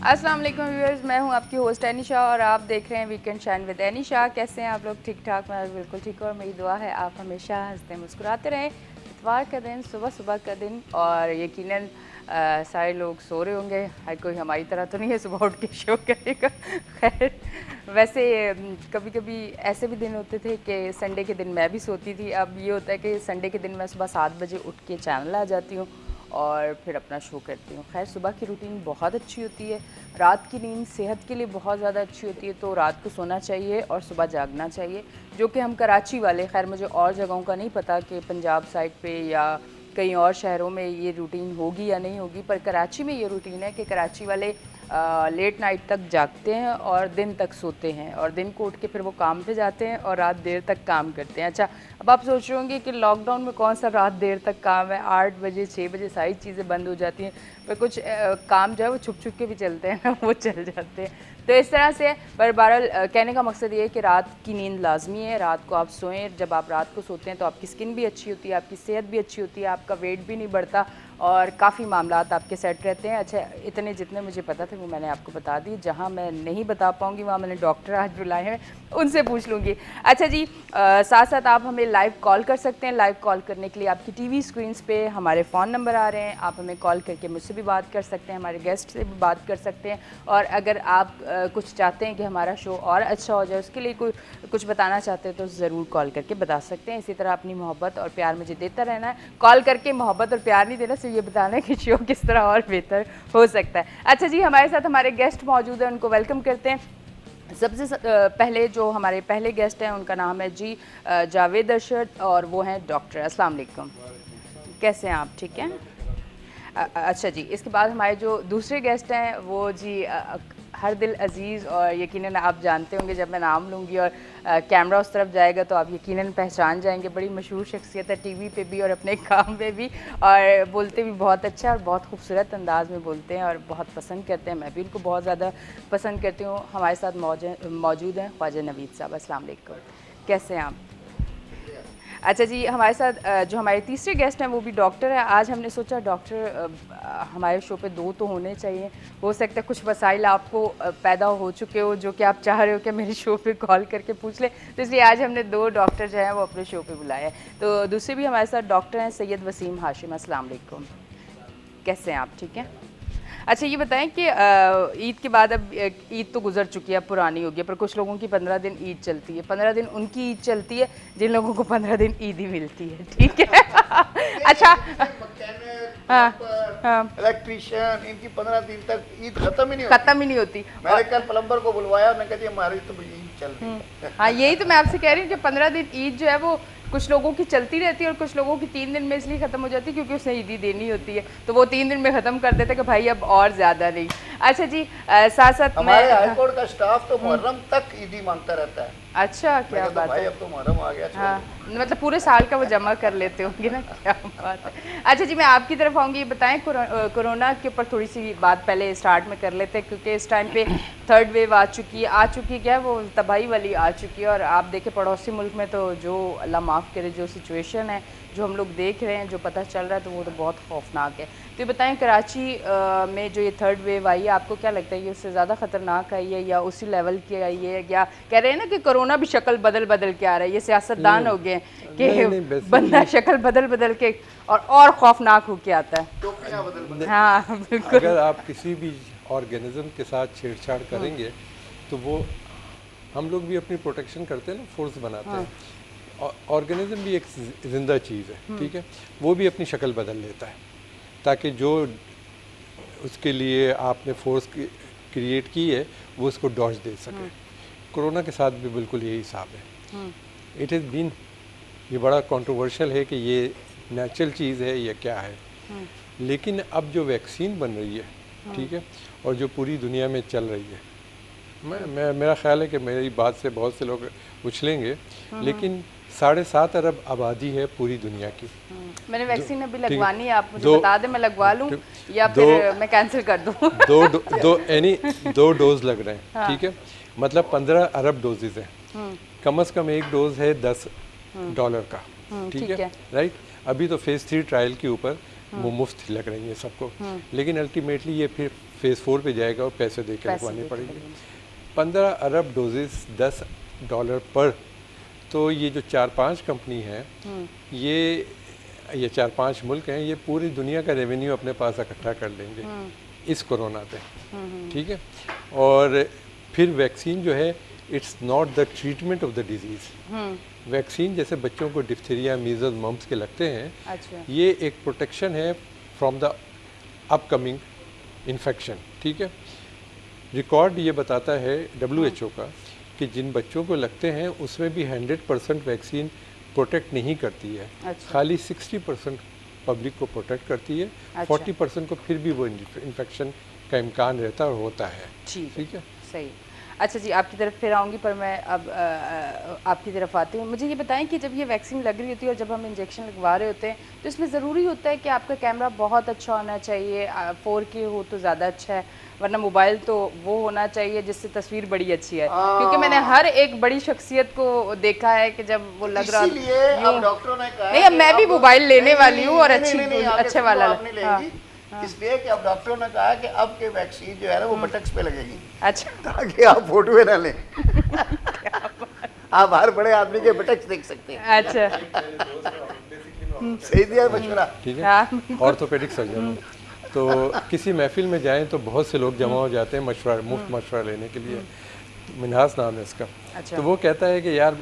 अस्सलाम वालेकुम व्यूअर्स, मैं हूं आपकी होस्ट एनिशा और आप देख रहे हैं वीकेंड शाइन विद एनिशा। कैसे हैं आप लोग? ठीक ठाक? मैं बिल्कुल ठीक हूँ और मेरी दुआ है आप हमेशा हंसते मुस्कुराते रहें। इतवार का दिन, सुबह सुबह का दिन, और यकीनन सारे लोग सो रहे होंगे। हर कोई हमारी तरह तो नहीं है सुबह उठ के शो करेगा। खैर, वैसे कभी कभी ऐसे भी दिन होते थे कि संडे के दिन मैं भी सोती थी। अब ये होता है कि संडे के दिन मैं सुबह 7 बजे उठ के चैनल आ जाती हूँ और फिर अपना शो करती हूँ। खैर, सुबह की रूटीन बहुत अच्छी होती है। रात की नींद सेहत के लिए बहुत ज़्यादा अच्छी होती है, तो रात को सोना चाहिए और सुबह जागना चाहिए, जो कि हम कराची वाले, खैर मुझे और जगहों का नहीं पता कि पंजाब साइड पे या कहीं और शहरों में ये रूटीन होगी या नहीं होगी, पर कराची में ये रूटीन है कि कराची वाले लेट नाइट तक जागते हैं और दिन तक सोते हैं, और दिन को उठ के फिर वो काम पे जाते हैं और रात देर तक काम करते हैं। अच्छा, अब आप सोच रहे होंगे कि लॉकडाउन में कौन सा रात देर तक काम है, 8 बजे 6 बजे सारी चीज़ें बंद हो जाती हैं, पर कुछ काम जो है वो छुप छुप के भी चलते हैं ना, वो चल जाते हैं। तो इस तरह से, पर बहरहाल कहने का मकसद ये है कि रात की नींद लाजमी है, रात को आप सोएं। जब आप रात को सोते हैं तो आपकी स्किन भी अच्छी होती है, आपकी सेहत भी अच्छी होती है, आपका वेट भी नहीं बढ़ता और काफ़ी मामलात आपके सेट रहते हैं। अच्छा, इतने जितने मुझे पता थे वो मैंने आपको बता दी। जहाँ मैं नहीं बता पाऊँगी वहाँ मैंने डॉक्टर आज बुलाए हैं, उनसे पूछ लूँगी। अच्छा जी, साथ साथ आप हमें लाइव कॉल कर सकते हैं। लाइव कॉल करने के लिए आपकी टीवी स्क्रीन्स पे हमारे फ़ोन नंबर आ रहे हैं, आप हमें कॉल करके मुझसे भी बात कर सकते हैं, हमारे गेस्ट से भी बात कर सकते हैं। और अगर आप कुछ चाहते हैं कि हमारा शो और अच्छा हो जाए, उसके लिए कुछ बताना चाहते हैं तो ज़रूर कॉल करके बता सकते हैं। इसी तरह अपनी मोहब्बत और प्यार मुझे देता रहना है। कॉल करके मोहब्बत और प्यार नहीं देना, सिर्फ ये बताना है कि शो किस तरह और बेहतर हो सकता है। अच्छा जी, हमारे साथ हमारे गेस्ट मौजूद हैं, उनको वेलकम करते हैं। सबसे पहले जो हमारे पहले गेस्ट हैं उनका नाम है जी जावेद अरशद, और वो हैं डॉक्टर। अस्सलाम वालेकुम, कैसे हैं आप? ठीक हैं? अच्छा जी, इसके बाद हमारे जो दूसरे गेस्ट हैं वो जी हर दिल अज़ीज़, और यकीनन आप जानते होंगे जब मैं नाम लूँगी और कैमरा उस तरफ जाएगा तो आप यकीनन पहचान जाएंगे। बड़ी मशहूर शख्सियत है टीवी पे भी और अपने काम में भी, और बोलते भी बहुत अच्छा और बहुत खूबसूरत अंदाज में बोलते हैं और बहुत पसंद करते हैं। मैं भी उनको बहुत ज़्यादा पसंद करती हूँ। हमारे साथ मौजूद हैं ख्वाजा नवीद साहब। अस्सलाम वालेकुम, कैसे हैं आप? अच्छा जी, हमारे साथ जो हमारे तीसरे गेस्ट हैं वो भी डॉक्टर है। आज हमने सोचा डॉक्टर हमारे शो पे 2 तो होने चाहिए। हो सकता है कुछ मसाइल आपको पैदा हो चुके हो जो कि आप चाह रहे हो कि मेरे शो पे कॉल करके पूछ लें, तो इसलिए आज हमने 2 डॉक्टर जो हैं वो अपने शो पे बुलाए हैं। तो दूसरे भी हमारे साथ डॉक्टर हैं सैयद वसीम हाशिम। अस्सलाम वालेकुम, कैसे हैं आप? ठीक हैं? अच्छा, ये बताएं कि ईद के बाद, अब ईद तो गुजर चुकी है, अब पुरानी हो गई है, पर कुछ लोगों की 15 दिन ईद चलती है। 15 दिन उनकी ईद चलती है जिन लोगों को 15 दिन ईद ही मिलती है। ठीक है? अच्छा, हाँ हाँ, इलेक्ट्रीशियन, इनकी 15 दिन तक ईद खत्म ही नहीं होती। मैंने कल प्लम्बर को बुलवाया, मैं कहती हमारी तो ईद चल रही है। हाँ, यही तो मैं आपसे कह रही हूँ कि 15 दिन ईद जो है वो कुछ लोगों की चलती रहती है और कुछ लोगों की 3 दिन में इसलिए ख़त्म हो जाती है क्योंकि उसने ईदी देनी होती है, तो वो 3 दिन में ख़त्म कर देते हैं कि भाई अब और ज़्यादा नहीं। अच्छा जी, साथ साथ हमारे हाईकोर्ट का स्टाफ तो मुहर्रम तक ईदी मांगता रहता है। अच्छा, क्या बात भाई है। अब तो मुहर्रम आ गया। हाँ, मतलब पूरे साल का वो जमा कर लेते होंगे ना। क्या बात है। अच्छा जी, मैं आपकी तरफ आऊँगी। ये बताएं, कोरोना के ऊपर थोड़ी सी बात पहले स्टार्ट में कर लेते हैं, क्योंकि इस टाइम पे 3rd वेव आ चुकी है, क्या है वो तबाही वाली आ चुकी है। और आप देखें पड़ोसी मुल्क में तो जो अल्लाह माफ़ करे जो सिचुएशन है, जो हम लोग देख रहे हैं, जो पता चल रहा है, तो वो तो बहुत खौफनाक है। तो ये बताएं, कराची में जो ये 3rd वेव आई है, आपको क्या लगता है ये उससे ज़्यादा ख़तरनाक आई है या उसी लेवल की आई है? या कह रहे हैं ना कि कोरोना भी शक्ल बदल बदल के आ रहा है, ये सियासतदान हो गए कि बंदा शक्ल बदल बदल के और खौफनाक होके आता है। हाँ बिल्कुल। अगर आप किसी भी ऑर्गेनिज्म के साथ छेड़छाड़ करेंगे तो वो, हम लोग भी अपनी प्रोटेक्शन करते हैं ना, फोर्स बनाते हैं। ऑर्गेनिज्म भी एक ज़िंदा चीज़ है, ठीक है, वो भी अपनी शक्ल बदल लेता है ताकि जो उसके लिए आपने फोर्स क्रिएट की है वो उसको डॉज दे सके। कोरोना के साथ भी बिल्कुल यही हिसाब है। इट इज़ बीन, ये बड़ा कंट्रोवर्शियल है कि ये नेचुरल चीज़ है या क्या है, लेकिन अब जो वैक्सीन बन रही है, ठीक है, और जो पूरी दुनिया में चल रही है, मेरा ख्याल है कि मेरी बात से बहुत से लोग उछलेंगे, लेकिन 7.5 अरब आबादी है पूरी दुनिया की। मैंने वैक्सीन अभी लगवानी है, आप मुझे बता दें, मैं लगवा लूँ या फिर मैं कैंसिल कर दूँ? 2 डोज लग रहे हैं। हाँ। ठीक है, मतलब 15 अरब डोजेज हैं। कम से कम एक डोज है $10 का। ठीक है, राइट। अभी तो फेज़ 3 ट्रायल के ऊपर वो मुफ्त लग रही हैं सबको, लेकिन अल्टीमेटली ये फिर फेज़ 4 पे जाएगा और पैसे दे के लगवानी पड़ेगी। 15 अरब डोजेस $10 पर, तो ये जो 4-5 कंपनी हैं, ये 4-5 मुल्क हैं, ये पूरी दुनिया का रेवेन्यू अपने पास इकट्ठा कर लेंगे इस कोरोना पे, ठीक है। और फिर वैक्सीन जो है, it's not the treatment of the disease. Vaccine जैसे बच्चों को डिप्थीरिया, मीजल्स, मम्प्स के लगते हैं, अच्छा। ये एक प्रोटेक्शन है फ्रॉम द अपकमिंग इन्फेक्शन, ठीक है। रिकॉर्ड ये बताता है WHO का कि जिन बच्चों को लगते हैं उसमें भी 100% वैक्सीन प्रोटेक्ट नहीं करती है। अच्छा। खाली 60% पब्लिक को प्रोटेक्ट करती है। अच्छा। 40% को फिर भी वो इन्फेक्शन का इम्कान रहता और होता है। ठीक है, सही। अच्छा जी, आपकी तरफ फिर आऊँगी, पर मैं अब आपकी तरफ आती हूँ। मुझे ये बताएं कि जब ये वैक्सीन लग रही होती है और जब हम इंजेक्शन लगवा रहे होते हैं, तो इसमें ज़रूरी होता है कि आपका कैमरा बहुत अच्छा होना चाहिए, 4K हो तो ज़्यादा अच्छा है, वरना मोबाइल तो वो होना चाहिए जिससे तस्वीर बड़ी अच्छी है। क्योंकि मैंने हर एक बड़ी शख्सियत को देखा है कि जब वो लग रहा है, अब डॉक्टरों ने कहा नहीं, अब मैं भी मोबाइल लेने वाली हूँ और अच्छे वाला। इसलिए कि अब डॉक्टरों ने कहा कि अब के वैक्सीन जो है ना वो बटक्स पे लगेगी। अच्छा। ताकि आप फोटो ना लें। आप हर बड़े आदमी के बटक्स देख सकते हैं। अच्छा। सही दिया मशवरा, ठीक है। ऑर्थोपेडिक सर्जन, तो किसी महफिल में जाएं तो बहुत से लोग जमा हो जाते हैं मशवरा, मुफ्त मशवरा लेने के लिए। मिनहास नाम है इसका। अच्छा। तो वो कहता है कि यार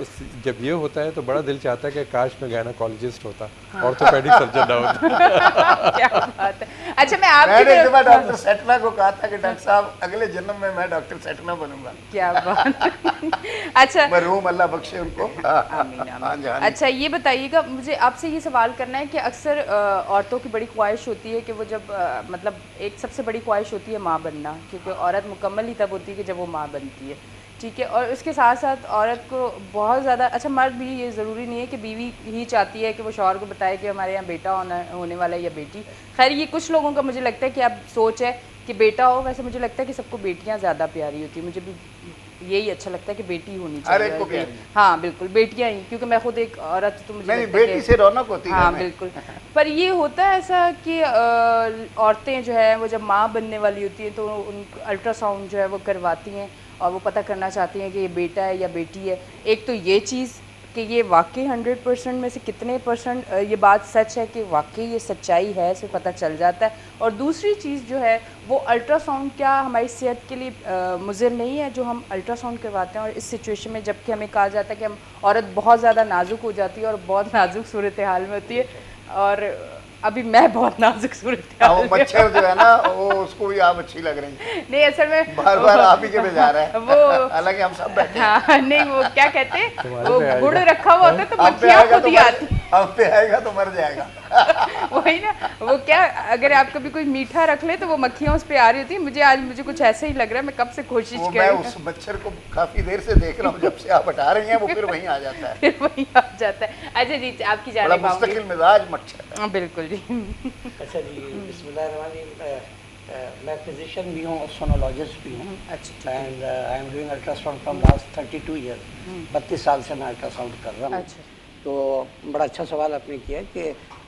जब ये होता है तो बड़ा दिल चाहता है कि काश मैं गायनेकोलॉजिस्ट होता, ऑर्थोपेडिक सर्जन ना होता। क्या बात है। अच्छा, मैंने एक बार डॉक्टर सेटना को कहा था कि डॉक्टर साहब अगले जन्म में मैं डॉक्टर सेटना बनूंगा। क्या बात। अच्छा, मरहूम अल्लाह बख्शे उनको। आमीन आमीन। अच्छा, ये बताइएगा, मुझे आपसे ये सवाल करना है कि अक्सर औरतों की बड़ी ख्वाहिश होती है कि वो जब मतलब एक सबसे बड़ी ख्वाहिश होती है माँ बनना, क्योंकि औरत मुकम्मल ही तब होती है कि जब वो माँ बनती है, ठीक है। और उसके साथ साथ औरत को बहुत ज़्यादा, अच्छा मर्द भी, ये ज़रूरी नहीं है कि बीवी ही चाहती है कि वो शौहर को बताए कि हमारे यहाँ बेटा होने वाला है या बेटी। खैर, ये कुछ लोगों का मुझे लगता है कि अब सोच है कि बेटा हो। वैसे मुझे लगता है कि सबको बेटियाँ ज़्यादा प्यारी होती है, मुझे भी यही अच्छा लगता है कि बेटी होनी चाहिए। हाँ बिल्कुल, बेटियाँ ही, क्योंकि मैं खुद एक औरत, तो मुझे बेटी से रौनक होती है। हाँ बिल्कुल। पर ये होता है ऐसा कि औरतें जो है वो जब माँ बनने वाली होती हैं तो उन अल्ट्रासाउंड जो है वो करवाती हैं और वो पता करना चाहती हैं कि ये बेटा है या बेटी है। एक तो ये चीज़ कि ये वाकई 100% में से कितने परसेंट ये बात सच है कि वाकई ये सच्चाई है, इसे पता चल जाता है। और दूसरी चीज़ जो है वो अल्ट्रासाउंड क्या हमारी सेहत के लिए मुज़िर नहीं है जो हम अल्ट्रासाउंड करवाते हैं। और इस सिचुएशन में जबकि हमें कहा जाता है कि हम औरत बहुत ज़्यादा नाजुक हो जाती है और बहुत नाजुक सूरत हाल में होती है, और अभी मैं बहुत नाजुक सूरत हाल, मच्छर जो है ना वो उसको भी आप अच्छी लग रही है। नहीं असल में बार बार आप ही के में जा रहा है वो, हालांकि हम सब बैठे हैं। हाँ, नहीं वो क्या कहते हैं, वो गुड़ रखा हुआ होता है तो मक्खियाँ खुद ही आती, हम पे आएगा तो मर जाएगा। वही ना, वो क्या, अगर आप कभी कोई मीठा रख ले तो वो मक्खियाँ उस पे आ रही होती है। मुझे कुछ ऐसे ही लग रहा है, मैं कब से कोशिश कर रही हूँ। मैं उस मच्छर को काफी देर से देख रहा हूँ, जब से आप हटा रही हैं वो फिर वहीं आ जाता है। फिर वहीं आ जाता है। अच्छा जी, आपकी जाने बड़ा मुस्तकिल मिजाज मच्छर है। बिल्कुल जी। अच्छा जी, मैं फिजिशियन भी हूँ और सोनोलॉजिस्ट भी हूँ। अच्छा। And I am doing ultrasound from last 32 year. 32 साल से मैं अल्ट्रासाउंड कर रहा हूँ। अच्छा। तो बड़ा अच्छा सवाल आपने किया कि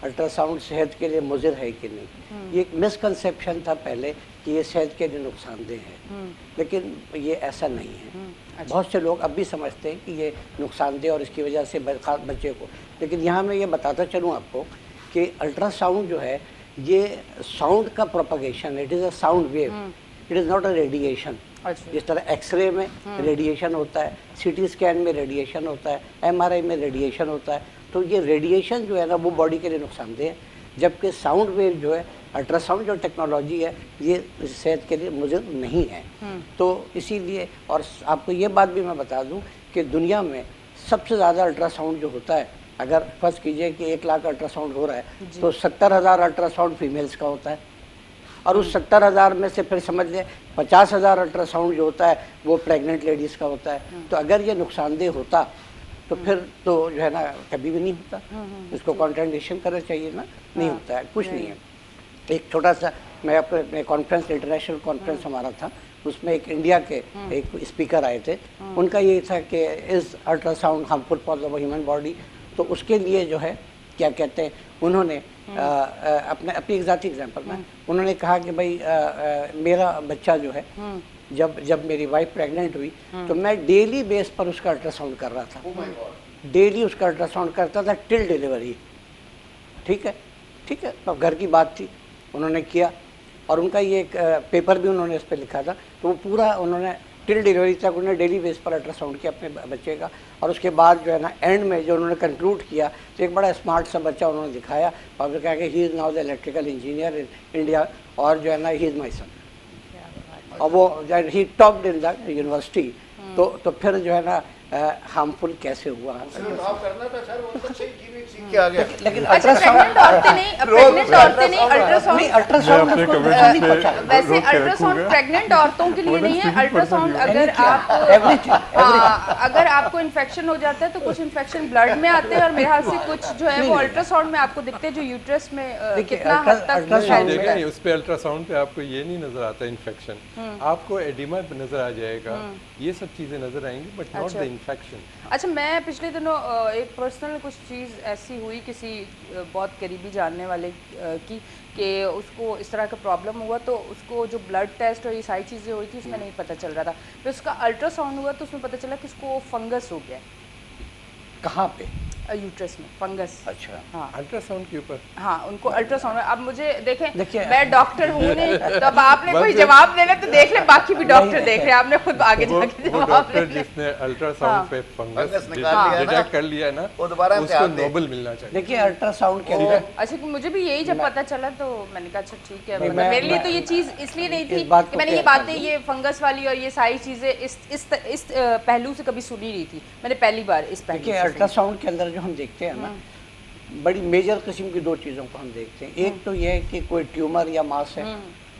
अल्ट्रासाउंड सेहत के लिए मुज़िर है कि नहीं। ये एक मिसकंसेप्शन था पहले कि ये सेहत के लिए नुकसानदेह है, लेकिन ये ऐसा नहीं है। अच्छा। बहुत से लोग अब भी समझते हैं कि ये नुकसानदेह और इसकी वजह से बच्चे को, लेकिन यहाँ मैं ये बताता चलूँ आपको कि अल्ट्रासाउंड जो है ये साउंड का प्रोपगेशन है। It is a sound wave, it is not a radiation. जिस तरह एक्सरे में रेडिएशन होता है, सीटी स्कैन में रेडिएशन होता है, एमआरआई में रेडिएशन होता है, तो ये रेडिएशन जो है ना वो बॉडी के लिए नुकसानदेह है। जबकि साउंड वेव जो है, अल्ट्रासाउंड जो टेक्नोलॉजी है, ये सेहत के लिए मुझे नहीं है। तो इसीलिए, और आपको ये बात भी मैं बता दूं कि दुनिया में सबसे ज़्यादा अल्ट्रासाउंड जो होता है, अगर फर्ज कीजिए कि 1 लाख अल्ट्रासाउंड हो रहा है तो 70,000 अल्ट्रासाउंड फीमेल्स का होता है, और उस 70,000 में से फिर समझ लें 50,000 अल्ट्रासाउंड जो होता है वो प्रेग्नेंट लेडीज़ का होता है। तो अगर ये नुकसानदेह होता तो फिर तो जो है ना कभी भी नहीं होता। इसको कॉन्ट्राडिक्शन करना चाहिए ना, नहीं होता है, कुछ नहीं है। एक छोटा सा मैं अपने कॉन्फ्रेंस, इंटरनेशनल कॉन्फ्रेंस हमारा था, उसमें एक इंडिया के एक स्पीकर आए थे। उनका ये था कि is ultrasound harmful for the human body. तो उसके लिए जो है क्या कहते हैं, उन्होंने अपनी एक ज़ाती एग्जाम्पल में उन्होंने कहा कि भाई मेरा बच्चा जो है, जब मेरी वाइफ प्रेग्नेंट हुई तो मैं डेली बेस पर उसका अल्ट्रासाउंड कर रहा था, डेली उसका अल्ट्रासाउंड करता था टिल डिलीवरी। ठीक है, तो घर की बात थी, उन्होंने किया, और उनका ये एक पेपर भी उन्होंने इस पर लिखा था। तो वो पूरा उन्होंने टिल डिलीवरी तक उन्होंने डेली बेस पर अल्ट्रासाउंड किया अपने बच्चे का, और उसके बाद जो है ना एंड में जो उन्होंने कंक्लूड किया तो एक बड़ा स्मार्ट सा बच्चा उन्होंने दिखाया, और उन्होंने कहा कि he is now the electrical engineer in India, और जो है ना ही इज़ माई सन, और वो ही टॉप्ड इन द यूनिवर्सिटी। तो फिर जो है ना हार्मफुल कैसे हुआ, करना था सर, वो तो सही जीवन सीख के आ गया। लेकिन अच्छा, प्रेग्नेंट औरतें नहीं अल्ट्रासाउंड, वैसे अल्ट्रासाउंड प्रेग्नेंट औरतों के लिए नहीं है। अल्ट्रासाउंड अगर आपको इन्फेक्शन हो जाता है तो कुछ इन्फेक्शन ब्लड में आते हैं, और मेरे ख्याल से कुछ जो है वो अल्ट्रासाउंड में आपको दिखते हैं जो यूट्रस में कितना हद तक देखें, उस पे अल्ट्रासाउंड पे आपको ये नहीं नजर आता इन्फेक्शन, आपको एडिमा नजर आ जाएगा, ये सब चीजें नजर आएंगी, बट नॉट द इन्फेक्शन। अच्छा, मैं पिछले दिनों एक पर्सनल कुछ चीज़ ऐसी हुई किसी बहुत करीबी जानने वाले की, कि उसको इस तरह का प्रॉब्लम हुआ, तो उसको जो ब्लड टेस्ट और ये सारी चीज़ें हुई थी उसमें नहीं पता चल रहा था, फिर उसका अल्ट्रासाउंड हुआ तो उसमें पता चला कि उसको फंगस हो गया। कहाँ पे? यूट्रस में फंगस। अच्छा, हाँ, अल्ट्रासाउंड के ऊपर। हाँ, उनको अल्ट्रासाउंड। अब मुझे देखिए, मैं डॉक्टर हूँ नहीं, तो अब आपने कोई जवाब देना तो देख ले, बाकी भी डॉक्टर देख रहे हैं, आपने खुद आगे जाके जवाब डॉक्टर जिसने अल्ट्रासाउंड पे फंगस डिटेक्ट कर लिया ना, वो दोबारा उसको नोबेल मिलना चाहिए। देखिए अल्ट्रासाउंड के अंदर, अच्छा, मुझे भी यही जब पता चला तो मैंने कहा अच्छा ठीक है, मतलब मेरे लिए तो ये चीज़ इसलिए नहीं थी कि मैंने ये बातें, ये फंगस वाली और ये सारी चीज़ें इस पहलू से कभी सुनी नहीं थी, मैंने पहली बार इस पहलू से। अल्ट्रासाउंड के अंदर जो हम देखते हैं ना, बड़ी मेजर किस्म की दो चीज़ों को हम देखते हैं। एक तो ये है कि कोई ट्यूमर या मास है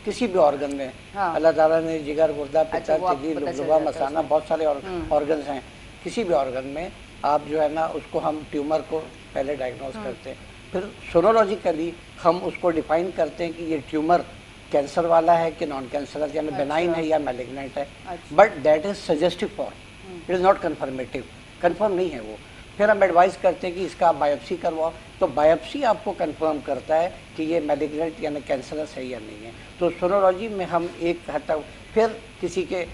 किसी भी ऑर्गन में, अल्लाह ताला ने जिगर, गुर्दा, पित्ता, किडनी, लुबलुबा, मसाना, बहुत सारे ऑर्गन्स हैं, किसी भी ऑर्गन में आप जो है ना उसको हम ट्यूमर को पहले डायग्नोज करते हैं, फिर सोनोलॉजिकली हम उसको डिफाइन करते हैं कि ये ट्यूमर कैंसर वाला है कि नॉन कैंसरस, यानी बेनाइन है या मैलिग्नेंट है, but that is suggestive for, it is not confirmative, confirm नहीं है वो। फिर हम एडवाइस करते हैं कि इसका आप बायोप्सी करवाओ, तो बायोप्सी आपको कंफर्म करता है कि ये मैलिग्नेंट यानी कैंसरस है या नहीं है। तो सोनोलॉजी में हम एक हद तक, फिर किसी के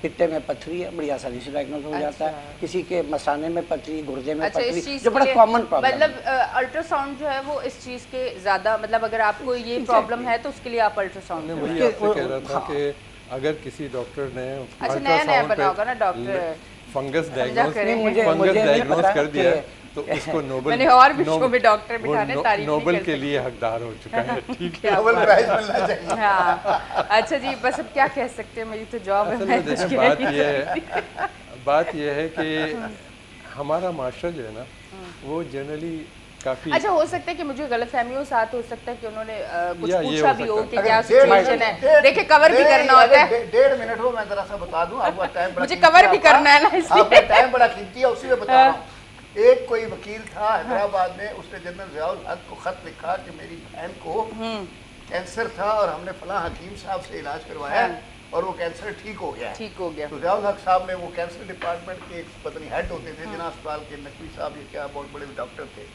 पित्ते में पथरी है, बड़ी आसानी से डायग्नोज हो जाता है, किसी के मसाने में पथरी, गुर्दे में पथरी, जो बड़ा कॉमन प्रॉब्लम है। मतलब अल्ट्रासाउंड जो है वो इस चीज़ के ज़्यादा, मतलब अगर आपको ये प्रॉब्लम है तो उसके लिए आप अल्ट्रासाउंड। वही आपसे कह रहा था कि अगर किसी डॉक्टर ने नया बना होगा ना डॉक्टर, फंगस डायग्नोज कर दिया तो उसको मैंने और भी शो में डॉक्टर बिठाने तारीफ नोबेल के लिए हकदार हो चुका है। ठीक है, नोबेल प्राइज मिलना चाहिए। हाँ, अच्छा जी, बस अब क्या कह सकते हैं, मेरी तो जॉब है। बात यह है कि हमारा माशरा जो है ना वो जनरली काफी, अच्छा, हो सकता है कि मुझे गलतफहमियों साथ हो सकता है कि उन्होंने कुछ ये पूछा हो भी हो सकता कि क्या सिचुएशन है, देखिए कवर भी करना होता है। 1.5 मिनट हो, मैं जरा सा बता दूं आपका टाइम, मुझे कवर भी करना है ना, इसलिए आपका टाइम बड़ा कीमती है, उसी में बता रहा हूँ। एक कोई वकील था हैदराबाद में, उसने जनरल ज़ियाउल हक को खत लिखा कि मेरी बहन को कैंसर था और हमने फलां हकीम साहब से इलाज करवाया और वो कैंसर ठीक हो गया। तो ज़ियाउल हक साहब ने, वो कैंसर डिपार्टमेंट के एक पत्नी हेड होते थे जिना अस्पताल के, नकवी साहब ये क्या बहुत बड़े डॉक्टर थे,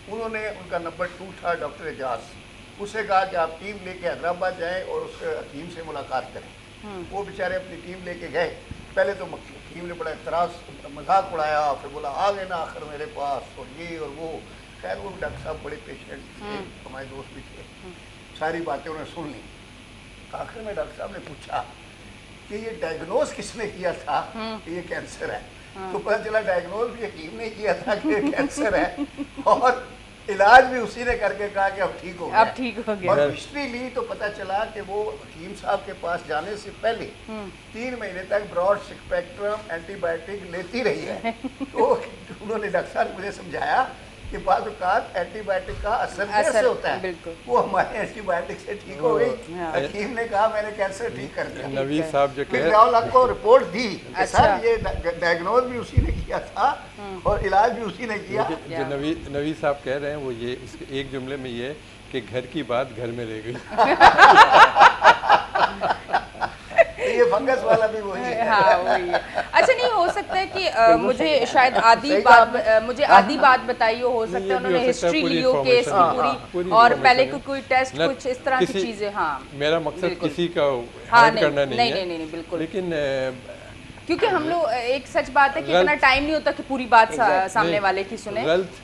उन्होंने, उनका नंबर 2 था डॉक्टर एजाज, उससे कहा कि आप टीम लेके हैदराबाद जाएं और उस हकीम से मुलाकात करें। वो बेचारे अपनी टीम लेके गए, पहले तो हकीम ने बड़ा इतराज़ मजाक उड़ाया, फिर बोला आ गए ना आखिर मेरे पास, और ये और वो। खैर वो डॉक्टर साहब बड़े पेशेंट थे, हमारे दोस्त भी थे, सारी बातें उन्होंने सुन ली। आखिर में डॉक्टर साहब ने पूछा कि ये डायग्नोज किसने किया था कि ये कैंसर है? तो पता चला डायग्नोज भी हकीम ने किया था कि कैंसर है, और इलाज भी उसी ने करके कहा कि अब ठीक हो गया। अब ठीक हो गया। और हिस्ट्री ली तो पता चला कि वो हकीम साहब के पास जाने से पहले 3 महीने तक ब्रॉड स्पेक्ट्रम एंटीबायोटिक लेती रही है। तो उन्होंने डॉक्टर साहब मुझे समझाया कि बाद एंटीबायोटिक का असर कैसे होता है, वो हमारे एंटीबायोटिक से ठीक हो गई। हकीम ने कहा मैंने कैंसर ठीक कर दिया। नवीद साहब जो कह रहे हैं को रिपोर्ट दी, सर ये डायग्नोज भी उसी ने किया था और इलाज भी उसी ने किया। जो नवीद साहब कह रहे हैं वो ये, इसके एक जुमले में ये कि घर की बात घर में रह गई। ये फंगस वाला भी वही है। हाँ, वही है। अच्छा, नहीं हो सकता है है कि मुझे शायद मुझे आधी बात बताई हो सकता है, उन्होंने हिस्ट्री ली हो केस की पूरी और पहले कोई टेस्ट कुछ इस तरह की चीजें। हाँ, मेरा मकसद किसी का हाँ, हार्ड करना नहीं है, नहीं बिल्कुल, लेकिन क्योंकि हम लोग एक सच बात है कि इतना टाइम नहीं होता कि पूरी बात सामने वाले की सुने। गलत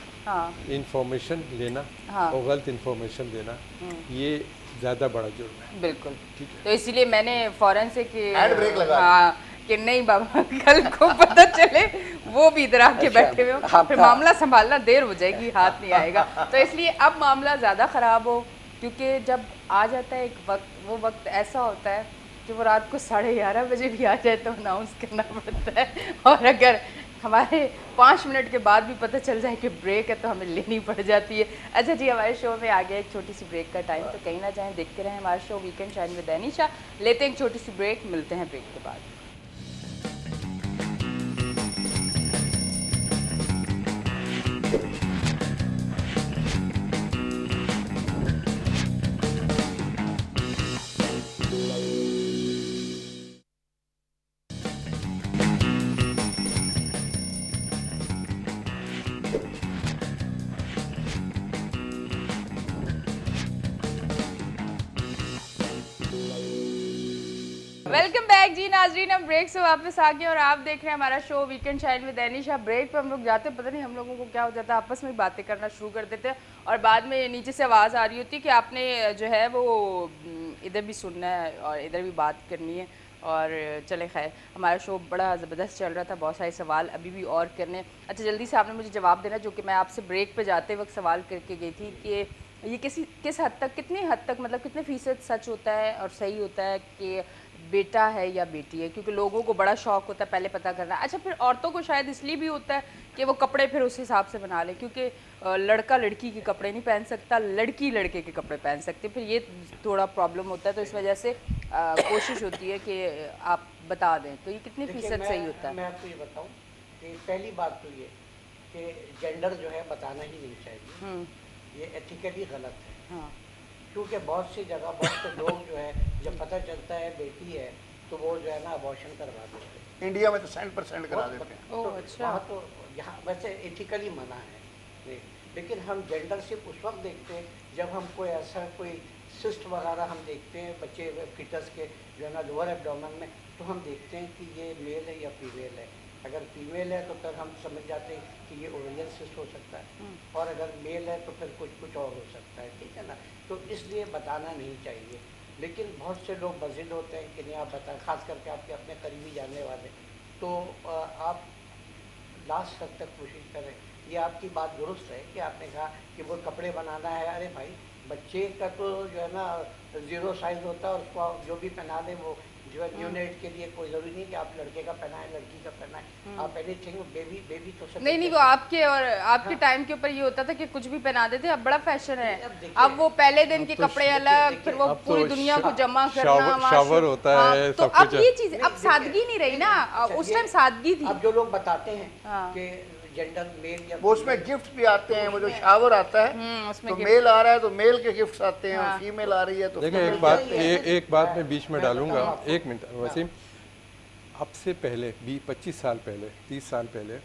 इंफॉर्मेशन लेना और गलत इंफॉर्मेशन देना ये ज्यादा बड़ा जुर्म है। बिल्कुल, तो इसीलिए मैंने फौरन से कि हैंड ब्रेक लगा कि नहीं बाबा कल को पता चले वो भी इधर आके बैठे हुए हो, फिर मामला संभालना देर हो जाएगी, हाथ नहीं आएगा। तो इसलिए अब मामला ज़्यादा ख़राब हो, क्योंकि जब आ जाता है एक वक्त, वो वक्त ऐसा होता है कि वो रात को 11:30 बजे भी आ जाए तो अनाउंस करना पड़ता है, और अगर हमारे 5 मिनट के बाद भी पता चल जाए कि ब्रेक है तो हमें लेनी पड़ जाती है। अच्छा जी, हमारे शो में आ गया एक छोटी सी ब्रेक का टाइम, तो कहीं ना जाएं, देखते रहें हमारा show weekend shine with Anisha. लेते हैं एक छोटी सी ब्रेक, मिलते हैं ब्रेक के बाद। वेलकम बैक जी नाजरीन, हम ब्रेक से वापस आ गए और आप देख रहे हैं हमारा show weekend shine with Anisha. Break पे हम लोग जाते, पता नहीं हम लोगों को क्या हो जाता है, आपस में बातें करना शुरू कर देते हैं और बाद में नीचे से आवाज़ आ रही होती है कि आपने जो है वो इधर भी सुनना है और इधर भी बात करनी है। और चले खैर, हमारा शो बड़ा ज़बरदस्त चल रहा था, बहुत सारे सवाल अभी भी और करने। अच्छा, जल्दी से आपने मुझे जवाब देना जो कि मैं आपसे ब्रेक पे जाते वक्त सवाल करके गई थी कि ये किस हद तक, कितनी हद तक, मतलब कितने फ़ीसद सच होता है और सही होता है कि बेटा है या बेटी है, क्योंकि लोगों को बड़ा शौक होता है पहले पता करना। अच्छा, फिर औरतों को शायद इसलिए भी होता है कि वो कपड़े फिर उस हिसाब से बना ले, क्योंकि लड़का लड़की के कपड़े नहीं पहन सकता, लड़की लड़के के कपड़े पहन सकती है, फिर ये थोड़ा प्रॉब्लम होता है। तो इस वजह से कोशिश होती है कि आप बता दें, तो ये कितनी फ़ीसद सही होता है? मैं आपको ये बताऊँ कि पहली बात तो ये कि जेंडर जो है बताना ही नहीं चाहिए, ये एथिकली गलत है। हाँ, क्योंकि बहुत सी जगह बहुत से लोग जो है जब पता चलता है बेटी है तो वो जो है ना अबॉर्शन करवा देते हैं। इंडिया में तो 100% करा देते हैं। ओह, तो अच्छा। वहाँ तो यहाँ वैसे एथिकली मना है नहीं, लेकिन हम जेंडर सिर्फ उस वक्त देखते हैं जब हम कोई सिस्ट वगैरह हम देखते हैं बच्चे फिटस के जो है ना लोअर एब्डोमेन में, तो हम देखते हैं कि ये मेल है या फीमेल है। अगर फीमेल है तो फिर हम समझ जाते हैं कि ये ओवेरियन सिस्ट हो सकता है, और अगर मेल है तो फिर कुछ और हो सकता है, ठीक है ना। तो इसलिए बताना नहीं चाहिए, लेकिन बहुत से लोग मजिद होते हैं कि नहीं आप बताएं, खास करके आपके अपने करीबी जानने वाले, तो आप लास्ट तक कोशिश करें। ये आपकी बात दुरुस्त है कि आपने कहा कि वो कपड़े बनाना है, अरे भाई बच्चे का तो जो है ना 0 साइज होता है और उसको जो भी पहना दें वो जो है न्यूनेट के लिए कोई ज़रूरी नहीं कि आप लड़के का पहनाएं लड़की का पहनाएं, आप एनीथिंग बेबी तो सब नहीं, वो आपके और आपके टाइम के ऊपर ये होता था कि कुछ भी पहना देते, अब बड़ा फैशन है। अब वो पहले दिन के कपड़े अलग, फिर वो पूरी दुनिया को जमा करना, शावर होता है, तो अब ये चीज, अब सादगी नहीं रही ना, उस टाइम सादगी थी। अब जो लोग बताते हैं कि जेंडर मेल या वो उसमें गिफ्ट भी आते हैं, वो जो शावर आता है उसमें तो मेल आ रहा है तो मेल के गिफ्ट्स आते हैं, और फीमेल आ रही है तो देखिए एक बात मैं बीच में डालूंगा, 1 मिनट वसीम। अब से पहले 25 साल पहले, 30 साल पहले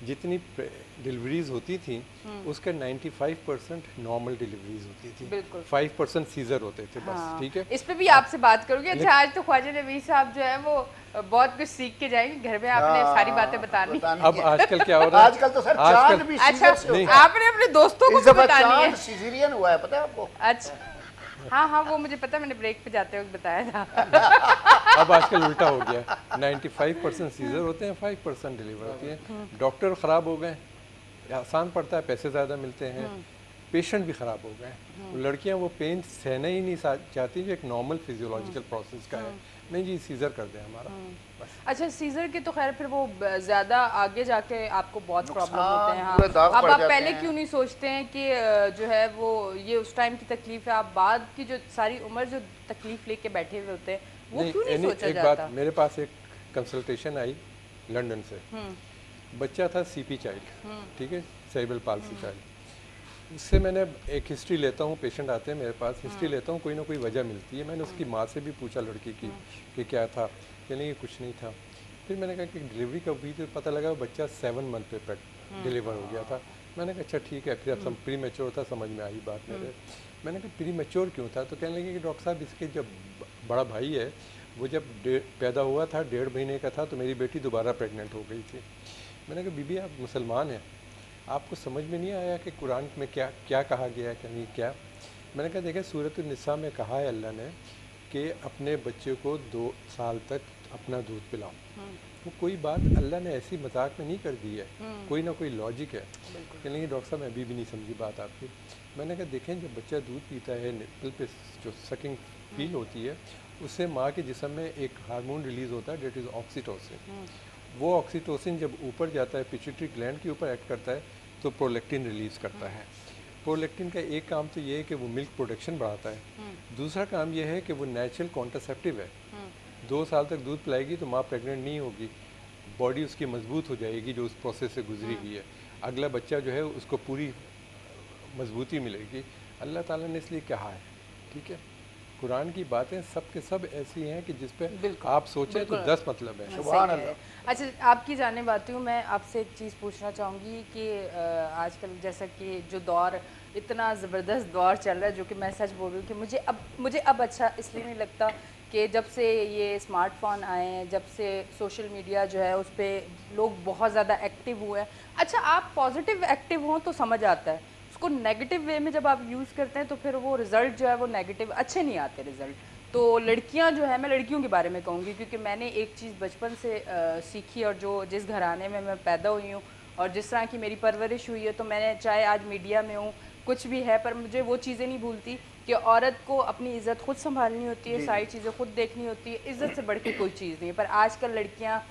जितनी डिलीवरीज होती थी उसका 95% नॉर्मल डिलीवरीज होती थी, 5% सीजर होते थे बस, ठीक है। इस पे भी आपसे बात करूंगी। अच्छा, आज तो ख्वाजा नबी साहब जो है वो बहुत कुछ सीख के जाएंगे, घर में आपने सारी बातें बतानी। अब आजकल क्या हो रहा है, आजकल तो सर चांद भी अच्छा, सीजर से आपने अपने दोस्तों को भी बतानी है। सीजरियन हुआ है, पता है आपको? अच्छा, हाँ, वो मुझे पता, मैंने ब्रेक पे जाते वक्त बताया था। अब आजकल उल्टा हो गया, 95% सीजर होते हैं, 5% डिलीवर होती है। डॉक्टर ख़राब हो गए, आसान पड़ता है, पैसे ज़्यादा मिलते हैं, पेशेंट भी ख़राब हो गए। लड़कियां वो पेन सहना ही नहीं चाहती जो एक नॉर्मल फिजियोलॉजिकल प्रोसेस का है, नहीं जी सीजर कर दें हमारा बस। अच्छा, सीजर के तो खैर फिर वो ज़्यादा आगे जाके आपको बहुत प्रॉब्लम होते हैं। हाँ, अब आप पहले क्यों नहीं सोचते हैं कि जो है वो ये उस टाइम की तकलीफ है, आप बाद की जो सारी उम्र जो तकलीफ लेके बैठे हुए होते हैं वो क्यों नहीं सोचा एक जाता? बात, मेरे पास एक कंसल्टेशन आई लंदन से, बच्चा था सीपी चाइल्ड, ठीक है, सेरेब्रल पाल्सी चाइल्ड। उससे मैंने एक हिस्ट्री लेता हूँ, पेशेंट आते हैं मेरे पास, हिस्ट्री लेता हूँ, कोई ना कोई वजह मिलती है। मैंने उसकी माँ से भी पूछा लड़की की कि क्या था, कि नहीं कुछ नहीं था। फिर मैंने कहा कि डिलीवरी कब हुई, तो पता लगा बच्चा 7 मंथ पे डिलीवर हो गया था। मैंने कहा अच्छा ठीक है, फिर अब प्री मैच्योर था, समझ में आई बात मेरे। मैंने कहा प्री मैच्योर क्यों था, तो कहने लगे कि डॉक्टर साहब इसके जब बड़ा भाई है वो जब पैदा हुआ था 1.5 महीने का था, तो मेरी बेटी दोबारा प्रेग्नेंट हो गई थी। मैंने कहा बीबी आप मुसलमान हैं, आपको समझ में नहीं आया कि कुरान में क्या क्या कहा गया है, क्या नहीं क्या। मैंने कहा देखिए सूरत निसा में कहा है अल्लाह ने कि अपने बच्चे को 2 साल तक अपना दूध पिलाओ। वो कोई बात अल्लाह ने ऐसी मजाक में नहीं कर दी है, कोई ना कोई लॉजिक है। लेकिन डॉक्टर साहब मैं अभी भी नहीं समझी बात आपकी। मैंने कहा देखें जब बच्चा दूध पीता है, निप्पल पे जो सकिंग फील होती है, उससे माँ के जिस्म में एक हार्मोन रिलीज़ होता है डेट इज़ ऑक्सीटोसिन। वो ऑक्सीटोसिन जब ऊपर जाता है पिट्यूटरी ग्लैंड के ऊपर एक्ट करता है तो प्रोलैक्टिन रिलीज़ करता है। प्रोलैक्टिन का एक काम तो ये है कि वो मिल्क प्रोडक्शन बढ़ाता है, दूसरा काम ये है कि वो नेचुरल कॉन्ट्रासेप्टिव है। 2 साल तक दूध पिलाएगी तो माँ प्रेग्नेंट नहीं होगी, बॉडी उसकी मजबूत हो जाएगी जो उस प्रोसेस से गुजरी हुई है। अगला बच्चा जो है उसको पूरी मजबूती मिलेगी। अल्लाह ताला ने इसलिए कहा है, ठीक है। कुरान की बातें सब के सब ऐसी हैं कि जिस पे आप सोचें तो 10 मतलब है। सुभान अल्लाह। अच्छा आपकी जाने बाती हूँ, मैं आपसे एक चीज़ पूछना चाहूँगी कि आजकल जैसा कि जो दौर इतना ज़बरदस्त दौर चल रहा है, जो कि मैं सच बोल रही हूँ कि मुझे अब अच्छा इसलिए नहीं लगता कि जब से ये स्मार्टफोन आए हैं, जब से सोशल मीडिया जो है उस पर लोग बहुत ज़्यादा एक्टिव हुए हैं। अच्छा आप पॉजिटिव एक्टिव हों तो समझ आता है, उसको नेगेटिव वे में जब आप यूज़ करते हैं तो फिर वो रिज़ल्ट जो है वो नेगेटिव अच्छे नहीं आते रिज़ल्ट। तो लड़कियां जो है, मैं लड़कियों के बारे में कहूँगी क्योंकि मैंने एक चीज़ बचपन से सीखी, और जो जिस घराने में मैं पैदा हुई हूँ और जिस तरह की मेरी परवरिश हुई है, तो मैंने चाहे आज मीडिया में हूँ कुछ भी है, पर मुझे वो चीज़ें नहीं भूलती कि औरत को अपनी इज़्ज़त खुद संभालनी होती है, सारी चीज़ें खुद देखनी होती है, इज़्ज़त से बढ़ के कोई चीज़ नहीं है। पर आजकल लड़कियाँ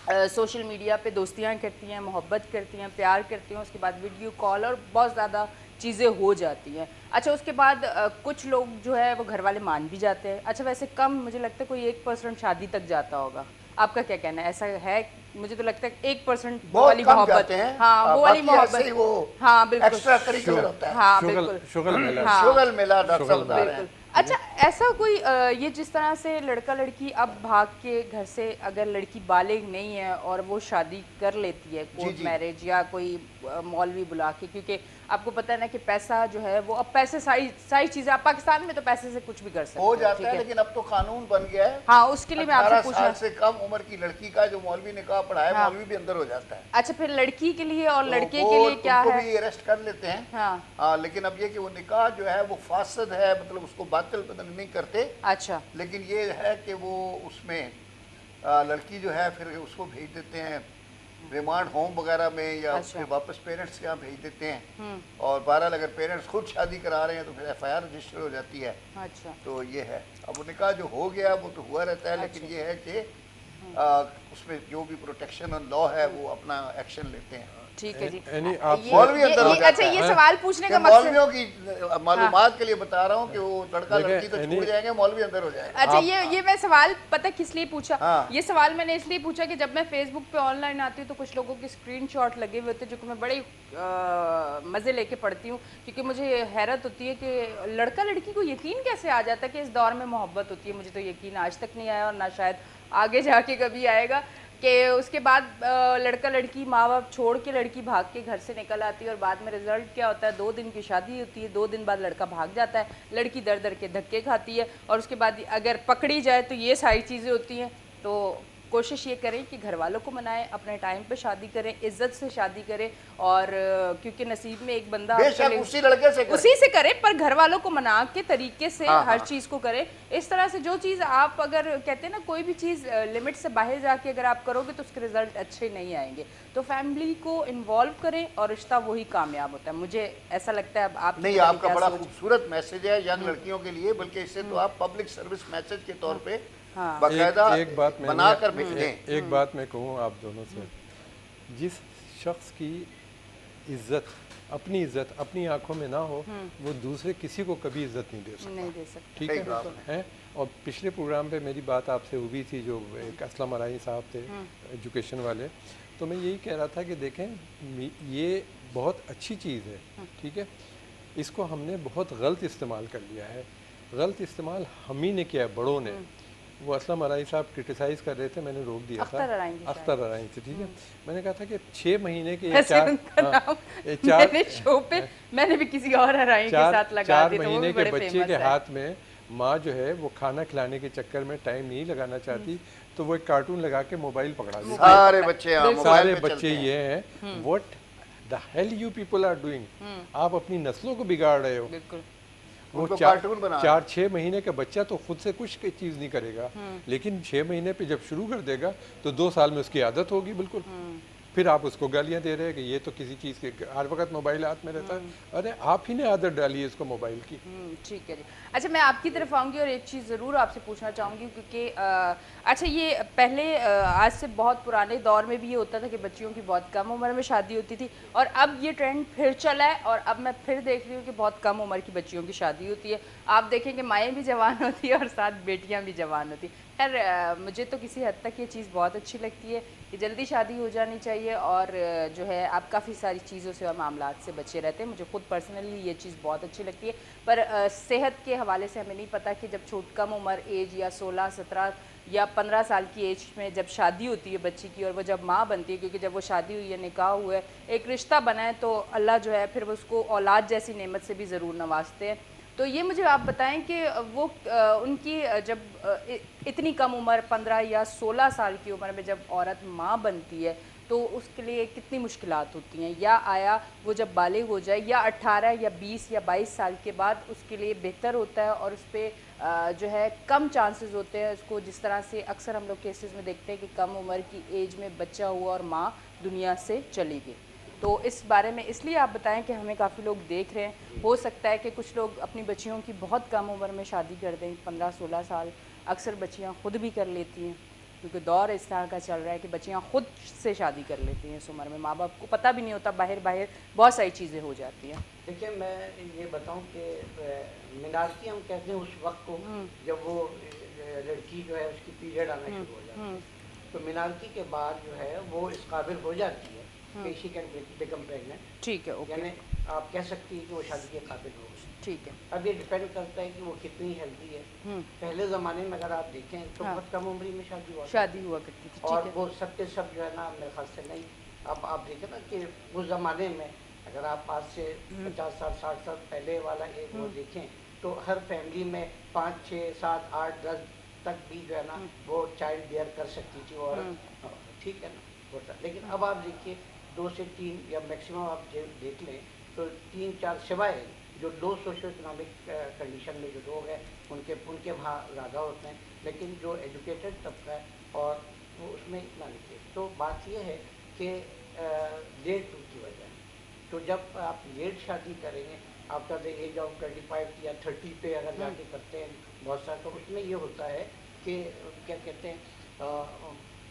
सोशल मीडिया पे दोस्तियाँ करती हैं, मोहब्बत करती हैं, प्यार करती हैं, उसके बाद वीडियो कॉल और बहुत ज़्यादा चीज़ें हो जाती हैं। अच्छा उसके बाद कुछ लोग जो है वो घर वाले मान भी जाते हैं। अच्छा वैसे कम मुझे लगता है कोई 1% शादी तक जाता होगा, आपका क्या कहना है, ऐसा है? मुझे तो लगता है 1% वाली मोहब्बत, हाँ वो वाली मोहब्बत, हाँ बिल्कुल एक्स्ट्रा करिकुलर होता है, हाँ बिल्कुल शुगल मेला, शुगल मेला डॉक्टर साहब बता रहे हैं। अच्छा ऐसा कोई ये जिस तरह से लड़का लड़की अब भाग के घर से, अगर लड़की बालिग नहीं है और वो शादी कर लेती है कोर्ट मैरिज या कोई मौलवी बुला के, क्योंकि आपको पता है ना कि पैसा जो है वो, अब पैसे सारी चीजें, आप पाकिस्तान में तो पैसे से कुछ भी कर सकते हो जाता है, लेकिन अब तो कानून बन गया है। हाँ उसके लिए मैं आपसे 18 पूछना, साल से कम उम्र की लड़की का जो मौलवी निकाह पढ़ाए, मौलवी भी अंदर हो जाता है। अच्छा फिर लड़की के लिए और तो लड़के के लिए क्या है? भी अरेस्ट कर लेते हैं। हाँ लेकिन अब ये कि वो निकाह जो है वो फासद है, मतलब उसको बातिल नहीं करते। अच्छा लेकिन ये है कि वो उसमें लड़की जो है फिर उसको भेज देते हैं रिमांड होम वगैरह में, या अच्छा। फिर वापस पेरेंट्स के यहाँ भेज देते हैं। और बहरहाल अगर पेरेंट्स खुद शादी करा रहे हैं तो फिर FIR रजिस्टर हो जाती है। अच्छा तो ये है, अब वो निकाह जो हो गया वो तो हुआ रहता है, लेकिन ये है कि उसमें जो भी प्रोटेक्शन और लॉ है वो अपना एक्शन लेते हैं। ठीक है जी। मौलवी अंदर हो जाता अच्छा ये है। सवाल पूछने का मौलवियों मकसद, की मालूमात के लिए बता रहा हूँ कि वो लड़का लड़की तो छूट जाएंगे, मौलवी अंदर हो जाएगा। अच्छा ये मैं सवाल पता किस लिए पूछा? हाँ। ये सवाल मैंने इसलिए पूछा कि जब मैं फेसबुक पे ऑनलाइन आती हूँ तो कुछ लोगों के स्क्रीनशॉट लगे हुए होते हैं जो कि मैं बड़े मज़े लेके पढ़ती हूँ, क्योंकि मुझे हैरत होती है कि लड़का लड़की को यकीन कैसे आ जाता है कि इस दौर में मोहब्बत होती है। मुझे तो यकीन आज तक नहीं आया और ना शायद आगे जाके कभी आएगा कि उसके बाद लड़का लड़की माँ बाप छोड़ के लड़की भाग के घर से निकल आती है और बाद में रिजल्ट क्या होता है, 2 दिन की शादी होती है, 2 दिन बाद लड़का भाग जाता है, लड़की दर दर के धक्के खाती है और उसके बाद अगर पकड़ी जाए तो ये सारी चीज़ें होती हैं। तो कोशिश ये करें कि घर वालों को मनाएं, अपने टाइम पे शादी करें, इज्जत से शादी करें, और क्योंकि नसीब में एक बंदा उसी लड़के से उसी से करें, पर घर वालों को मना के तरीके से हर चीज़ को करें। इस तरह से जो चीज़ आप अगर कहते हैं ना कोई भी चीज़ लिमिट से बाहर जाके अगर आप करोगे तो उसके रिजल्ट अच्छे नहीं आएंगे। तो फैमिली को इन्वॉल्व करें और रिश्ता वही कामयाब होता है, मुझे ऐसा लगता है। अब आप नहीं, आपका बड़ा खूबसूरत मैसेज है यंग लड़कियों के लिए, बल्कि इससे तो आप पब्लिक सर्विस मैसेज के तौर पे बाकायदा एक बात बनाकर भेजें। एक बात मैं कहूँ आप दोनों से, जिस शख्स की इज्जत अपनी आंखों में ना हो वो दूसरे किसी को कभी इज्जत नहीं दे सकता, ठीक है? और पिछले प्रोग्राम पे मेरी बात आपसे हुई थी, जो एक असलम अराई साहब थे एजुकेशन वाले, तो मैं यही कह रहा था कि देखें ये बहुत अच्छी चीज़ है, ठीक है? इसको हमने बहुत गलत इस्तेमाल कर लिया है। गलत इस्तेमाल हम ही ने किया है, बड़ों ने। वो असलम अराई साहब क्रिटिसाइज कर रहे थे, मैंने रोक दिया था। अख्तर अराई थे शायद। अख्तर अराई थे, ठीक है। मैंने कहा था कि 6 महीने के ऐसे उनका नाम मैंने शो पे मैंने भी किसी और अराई के साथ लगा चार दिया, तो वो महीने भी के बड़े बच्चे फेमस के है। हाथ में माँ जो है वो खाना खिलाने के चक्कर में टाइम नहीं लगाना चाहती, तो वो एक कार्टून लगा के मोबाइल पकड़ा देती है। सारे बच्चे यहाँ बिल्कुल। मोबाइल सारे पे बच्चे चलते हैं। ये हैं, what the hell you people are doing, आप अपनी नस्लों को बिगाड़ रहे हो। बिल्कुल। वो उनको कार्टून बना रहे हैं। 4-6 महीने का बच्चा तो खुद से कुछ चीज़ नहीं करेगा, लेकिन 6 महीने पे जब शुरू कर देगा तो 2 साल में उसकी आदत होगी बिल्कुल। फिर आप उसको गालियां दे रहे हैं कि ये तो किसी चीज़ के हर वक्त मोबाइल हाथ में रहता है। अरे आप ही ने आदत डाली है इसको मोबाइल की। ठीक है जी। अच्छा, मैं आपकी तरफ आऊँगी और एक चीज़ ज़रूर आपसे पूछना चाहूँगी, क्योंकि अच्छा ये पहले आज से बहुत पुराने दौर में भी ये होता था कि बच्चियों की बहुत कम उम्र में शादी होती थी, और अब ये ट्रेंड फिर चला है और अब मैं फिर देख रही हूँ कि बहुत कम उम्र की बच्चियों की शादी होती है। आप देखेंगे माएँ भी जवान होती है और साथ बेटियाँ भी जवान होती हैं। खैर मुझे तो किसी हद तक ये चीज़ बहुत अच्छी लगती है कि जल्दी शादी हो जानी चाहिए, और जो है आप काफ़ी सारी चीज़ों से और मामलात से बचे रहते हैं। मुझे खुद पर्सनली ये चीज़ बहुत अच्छी लगती है। पर सेहत के हवाले से हमें नहीं पता कि जब कम उम्र एज या 16, 17 या 15 साल की एज में जब शादी होती है बच्ची की और वो जब माँ बनती है, क्योंकि जब वो शादी हुई है, निकाह हुआ है, एक रिश्ता बना है, तो अल्लाह जो है फिर वो उसको औलाद जैसी नेमत से भी ज़रूर नवाजते हैं। तो ये मुझे आप बताएं कि वो उनकी जब इतनी कम उम्र 15 या 16 साल की उम्र में जब औरत माँ बनती है तो उसके लिए कितनी मुश्किलात होती हैं, या आया वो जब बालिग हो जाए या 18 या 20 या 22 साल के बाद उसके लिए बेहतर होता है और उस पर जो है कम चांसेस होते हैं उसको, जिस तरह से अक्सर हम लोग केसेस में देखते हैं कि कम उम्र की एज में बच्चा हुआ और माँ दुनिया से चली गई। तो इस बारे में इसलिए आप बताएं कि हमें काफ़ी लोग देख रहे हैं, हो सकता है कि कुछ लोग अपनी बच्चियों की बहुत कम उम्र में शादी कर दें, 15-16 साल, अक्सर बच्चियां खुद भी कर लेती हैं, क्योंकि दौर इस तरह का चल रहा है कि बच्चियां खुद से शादी कर लेती हैं इस उम्र में, माँ बाप को पता भी नहीं होता, बाहर बहुत सारी चीज़ें हो जाती हैं। देखिए, मैं ये बताऊं कि मिनारकी हम कहते हैं उस वक्त को जब वो लड़की जो है उसकी पीरियड आना शुरू हो जाती है, तो मिनारकी के बाद जो है वो इस काबिल हो जाती है कि शी कैन बिकम प्रेग्नेंट। ठीक है, ओके, यानी आप कह सकती हैं कि वो शादी के काबिल हो गई। ठीक है। अब ये डिपेंड करता है कि वो कितनी हेल्दी है। पहले ज़माने में अगर आप देखें तो बहुत कम उम्र में शादी हुआ करती थी, और वो सब के सब जो है ना, मेरे ख्याल से नहीं। अब आप देखें ना कि उस ज़माने में अगर आप आज से 50 साल 60 साल पहले वाला एक वो देखें तो हर फैमिली में 5, 6, 7, 8, 10 तक भी जो है ना वो चाइल्ड बेयर कर सकती थी और ठीक है ना होता। लेकिन अब आप देखिए 2 से 3 या मैक्सिमम आप देख लें तो 3-4 सिवाय जो लो सोशो इकोनॉमिक कंडीशन में जो लोग हैं उनके वहाँ ज़्यादा होते हैं, लेकिन जो एजुकेटेड तबका है और वो उसमें इतना नहीं। तो बात यह है कि लेट की वजह है, तो जब आप लेट शादी करेंगे आफ्टर द एज ऑफ 25 या 30 पे अगर जाके करते हैं बहुत सारा, तो उसमें ये होता है कि क्या कहते हैं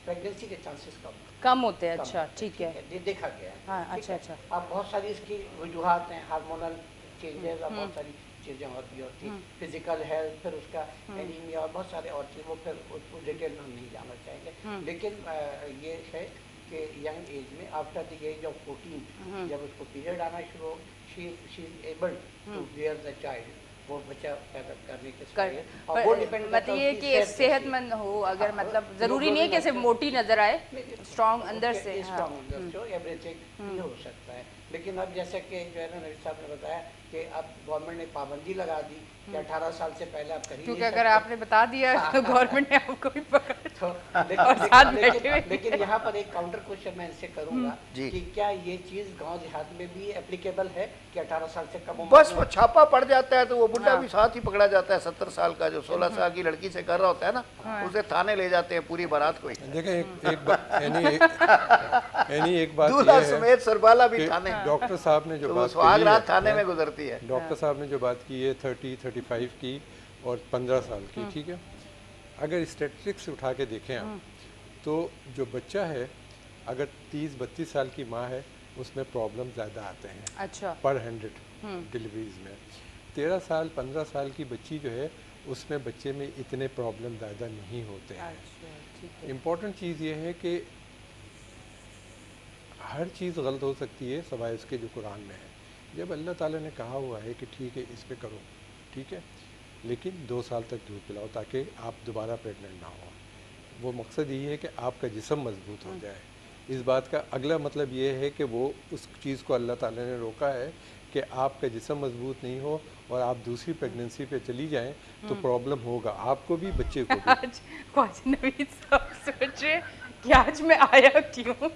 प्रेगनेंसी के चांसेस कम होते हैं। अच्छा, ठीक है, ये देखा गया है। हाँ, अच्छा। अब बहुत सारी इसकी वजूहत हैं, हार्मोनल चेंजेस और बहुत सारी चीज़ें और भी होती हैं, फिजिकल हेल्थ, फिर उसका एनीमिया और बहुत सारे और चीज़, वो फिर उसको डिटेल में हम नहीं जाना चाहेंगे। लेकिन ये है कि यंग एज में आफ्टर द एज ऑफ 14 जब उसको पीरियड आना शुरू हो, she is able to bear the child, वो बच्चा पैदा करने के और वो डिपेंड मतलब ये कि सेहतमंद हो, अगर मतलब ज़रूरी नहीं है कि सिर्फ मोटी नज़र आए, स्ट्रॉन्ग अंदर से, स्ट्रॉन्ग अंदर से एवरीथिंग हो सकता है। लेकिन अब जैसे कि जो है ना नबी साहब ने बताया कि अब गवर्नमेंट ने पाबंदी लगा दी कि 18 साल से पहले आप कर ही नहीं क्योंकि सकते। अगर आपने बता दिया तो गवर्नमेंट ने आपको भी पकड़ तो लेकिन यहाँ पर एक काउंटर क्वेश्चन मैं इनसे करूँगा कि क्या ये चीज़ गांव देहात में भी एप्लीकेबल है कि 18 साल से कम उम्र बस वो छापा पड़ जाता है तो वो बुढ़ा भी साथ ही पकड़ा जाता है। 70 साल का जो 16 साल की लड़की से कर रहा होता है ना, उसे थाने ले जाते हैं पूरी बारात को ही। देखें एक बात दूल्हा ये है समेत सरबाला भी थाने। डॉक्टर साहब ने जो तो वो बात सुहाग कही रात थाने है, में गुजरती है। डॉक्टर साहब ने जो बात की है 30-35 की और 15 साल की, ठीक है। अगर स्टैटिस्टिक्स उठा के देखें आप तो जो बच्चा है अगर 30-32 साल की माँ है उसमें प्रॉब्लम ज़्यादा आते हैं, अच्छा, पर 100 डिलीवरीज में। 13 साल 15 साल की बच्ची जो है उसमें बच्चे में इतने प्रॉब्लम ज़्यादा नहीं होते हैं। इम्पॉर्टेंट चीज़ ये है कि हर चीज़ गलत हो सकती है सवाए उसके जो कुरान में है। जब अल्लाह ताला ने कहा हुआ है कि ठीक है इस पे करो, ठीक है, लेकिन 2 साल तक दूध पिलाओ ताकि आप दोबारा प्रेग्नेंट ना हो। वो मकसद यही है कि आपका जिस्म मजबूत हो जाए। इस बात का अगला मतलब ये है कि वो उस चीज़ को अल्लाह ताला ने रोका है कि आपका जिस्म मजबूत नहीं हो और आप दूसरी प्रेगनेंसी पे चली जाएं तो प्रॉब्लम होगा आपको भी, बच्चे को भी। आज ख्वाजा नवीद साहब सोच रहे कि आज मैं आया क्यों,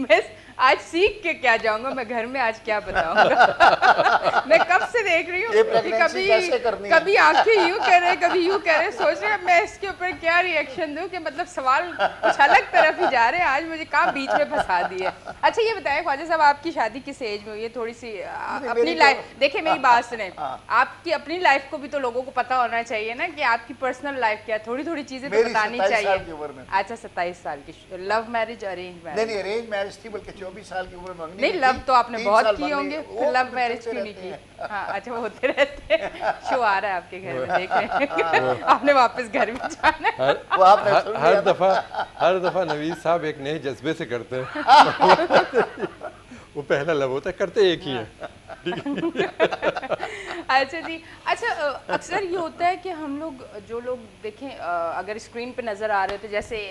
मैं आज सीख के क्या जाऊंगा, मैं घर में आज क्या बताऊंगा। मैं कब से देख रही हूँ ये कि प्रेगनेंसी कैसे करनी है? कभी आंखें यूं कर रहे, कभी यूं कर रहे, सोच रहे मैं इसके ऊपर क्या रिएक्शन दूं कि मतलब सवाल कुछ अलग तरफ ही जा रहे हैं, आज मुझे कहाँ बीच में फंसा दिए। अच्छा ये बताएं ख्वाजा साहब, आपकी शादी किस एज में हुई है? थोड़ी सी अपनी लाइफ, देखिए मेरी बात सुने, आपकी अपनी लाइफ को भी तो लोगों को पता होना चाहिए ना कि आपकी पर्सनल लाइफ क्या है, थोड़ी थोड़ी चीजें तो मेरी बतानी 27 साल की चाहिए। उम्र में। अच्छा 27 साल की, लव मैरिज अरेंज नहीं मैरिज? नहीं, अरेंज मैरिज थी, बल्कि 24 साल की उम्र में मंगनी नहीं हुई लव थी, तो आपने 3 बहुत साल किए मंगनी- होंगे, वो फिर लव तो मैरिज चलते क्यों नहीं रहते की? हाँ अच्छा, वो होते रहते हैं। शो आ रहा है आपके घर में, देख रहे हैं। आपने वापस घर में जाना है। वो आपने सुन लिया था। हर दफ़ा नवीद साहब एक नए जज्बे से करते हैं। वो पहला लब होता है, करते एक ही है। अच्छा जी, अच्छा अक्सर ये होता है कि हम लोग जो लोग देखें, अगर स्क्रीन पे नज़र आ रहे हो तो जैसे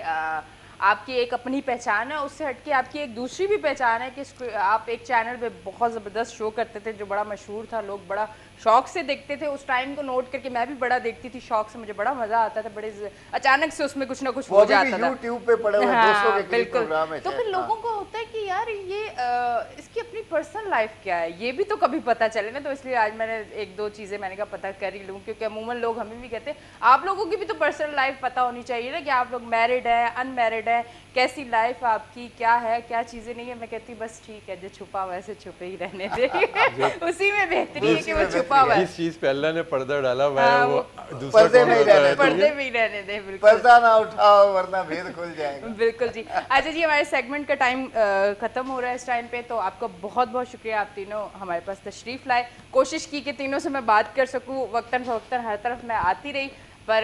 आपकी एक अपनी पहचान है, उससे हटके आपकी एक दूसरी भी पहचान है कि आप एक चैनल पे बहुत ज़बरदस्त शो करते थे जो बड़ा मशहूर था, लोग बड़ा शौक से देखते थे। उस टाइम को नोट करके मैं भी बड़ा देखती थी शौक से, मुझे बड़ा मज़ा आता था, बड़े अचानक से उसमें कुछ ना कुछ वो हो अभी जाता भी था। YouTube पे पड़े हुए हाँ, 200 के करीब बिल्कुल। प्रोग्राम है। तो फिर लोगों को होता है कि यार ये इसकी अपनी पर्सनल लाइफ क्या है, ये भी तो कभी पता चले ना। तो इसलिए आज मैंने एक दो चीज़ें मैंने कहा पता कर ही लूँ, क्योंकि अमूमन लोग हमें भी कहते हैं आप लोगों की भी तो पर्सनल लाइफ पता होनी चाहिए ना, कि आप लोग मैरिड है, अनमैरिड है, कैसी लाइफ आपकी क्या है, क्या चीज़ें नहीं है। मैं कहती बस ठीक है, जो छुपा हुआ है ऐसे छुपे ही रहने दे। उसी में बेहतरी है कि वो छुपा हुआ है। जिस चीज़ पे अल्लाह ने पर्दा डाला हुआ है हाँ, वो वो दूसरा पर्दे कौन में ही होता रहने है? दो। पर्दे भी रहने दे, बिल्कुल पर्दा ना उठाओ वरना भेद खुल जाएगा। बिल्कुल जी। अच्छा जी, हमारे सेगमेंट का टाइम ख़त्म हो रहा है इस टाइम पे, तो आपका बहुत बहुत शुक्रिया, आप तीनों हमारे पास तशरीफ़ लाए। कोशिश की कि तीनों से मैं बात कर सकूँ, वक्तन फ़वक्तन हर तरफ मैं आती रही, पर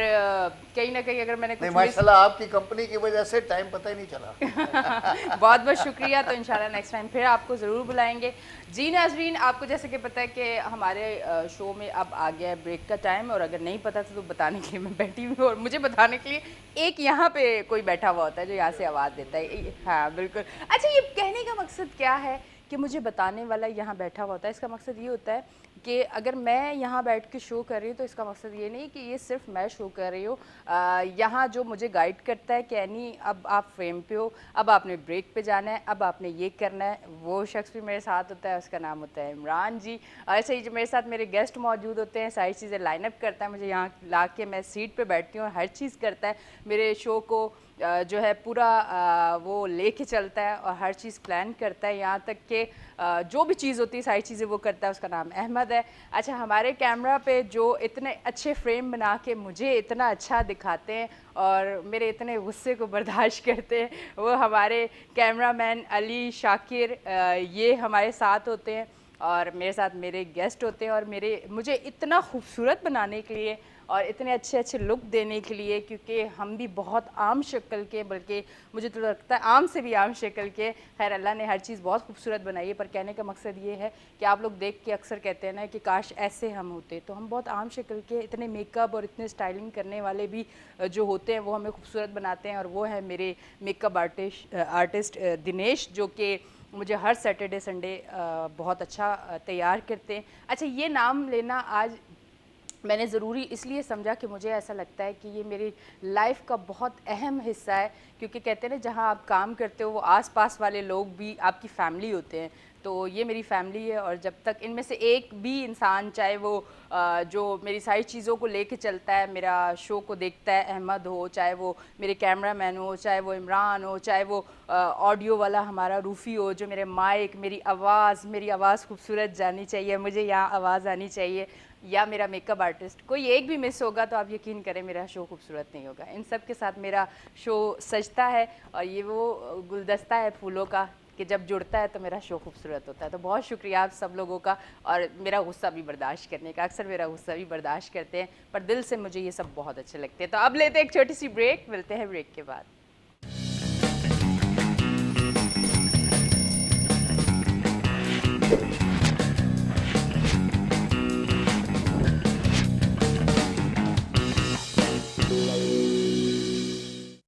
कहीं ना कहीं अगर मैंने नहीं कुछ माशाल्लाह आपकी कंपनी की वजह से टाइम पता ही नहीं चला। बहुत बहुत शुक्रिया। तो इंशाल्लाह नेक्स्ट टाइम फिर आपको ज़रूर बुलाएंगे। जी नाज़रीन, आपको जैसे कि पता है कि हमारे शो में अब आ गया है ब्रेक का टाइम, और अगर नहीं पता था तो बताने के लिए मैं बैठी हुई हूँ, और मुझे बताने के लिए एक यहाँ पे कोई बैठा हुआ होता है जो यहाँ से आवाज़ देता है। हाँ बिल्कुल। अच्छा, ये कहने का मकसद क्या है कि मुझे बताने वाला यहाँ बैठा हुआ होता है? इसका मकसद ये होता है कि अगर मैं यहाँ बैठ के शो कर रही हूँ तो इसका मकसद ये नहीं कि ये सिर्फ मैं शो कर रही हूँ। यहाँ जो मुझे गाइड करता है कि यानी अब आप फ्रेम पे हो, अब आपने ब्रेक पे जाना है, अब आपने ये करना है, वो शख्स भी मेरे साथ होता है, उसका नाम होता है इमरान जी। और ऐसे ही जो मेरे साथ मेरे गेस्ट मौजूद होते हैं, सारी चीज़ें लाइनअप करता है, मुझे यहाँ ला के मैं सीट पर बैठती हूँ और हर चीज़ करता है, मेरे शो को जो है पूरा वो लेके चलता है और हर चीज़ प्लान करता है, यहाँ तक कि जो भी चीज़ होती है सारी चीज़ें वो करता है। उसका नाम अहमद है। अच्छा, हमारे कैमरा पे जो इतने अच्छे फ्रेम बना के मुझे इतना अच्छा दिखाते हैं और मेरे इतने गुस्से को बर्दाश्त करते हैं, वो हमारे कैमरामैन अली शाकिर, ये हमारे साथ होते हैं और मेरे साथ मेरे गेस्ट होते हैं, और मुझे इतना खूबसूरत बनाने के लिए और इतने अच्छे अच्छे लुक देने के लिए, क्योंकि हम भी बहुत आम शक्ल के, बल्कि मुझे तो लगता है आम से भी आम शक्ल के, खैर अल्लाह ने हर चीज़ बहुत खूबसूरत बनाई है, पर कहने का मकसद ये है कि आप लोग देख के अक्सर कहते हैं ना कि काश ऐसे हम होते, तो हम बहुत आम शक्ल के, इतने मेकअप और इतने स्टाइलिंग करने वाले भी जो होते हैं वो हमें खूबसूरत बनाते हैं, और वो है मेरे मेकअप आर्टिस्ट दिनेश, जो कि मुझे हर सैटरडे संडे बहुत अच्छा तैयार करते हैं। अच्छा, ये नाम लेना आज मैंने ज़रूरी इसलिए समझा कि मुझे ऐसा लगता है कि ये मेरी लाइफ का बहुत अहम हिस्सा है, क्योंकि कहते हैं ना जहाँ आप काम करते हो वो आसपास वाले लोग भी आपकी फैमिली होते हैं, तो ये मेरी फैमिली है। और जब तक इनमें से एक भी इंसान, चाहे वो जो मेरी सारी चीज़ों को लेके चलता है, मेरा शो को देखता है, अहमद हो, चाहे वो मेरे कैमरामैन हो, चाहे वो इमरान हो, चाहे वो ऑडियो वाला हमारा रूफ़ी हो, जो मेरे माइक, मेरी आवाज़ खूबसूरत जानी चाहिए, मुझे यहाँ आवाज़ आनी चाहिए, या मेरा मेकअप आर्टिस्ट, कोई एक भी मिस होगा तो आप यकीन करें मेरा शो खूबसूरत नहीं होगा। इन सब के साथ मेरा शो सजता है, और ये वो गुलदस्ता है फूलों का कि जब जुड़ता है तो मेरा शो खूबसूरत होता है। तो बहुत शुक्रिया आप सब लोगों का, और मेरा गुस्सा भी बर्दाश्त करने का। अक्सर मेरा गुस्सा भी बर्दाश्त करते हैं, पर दिल से मुझे ये सब बहुत अच्छे लगते हैं। तो अब लेते हैं एक छोटी सी ब्रेक, मिलते हैं ब्रेक के बाद।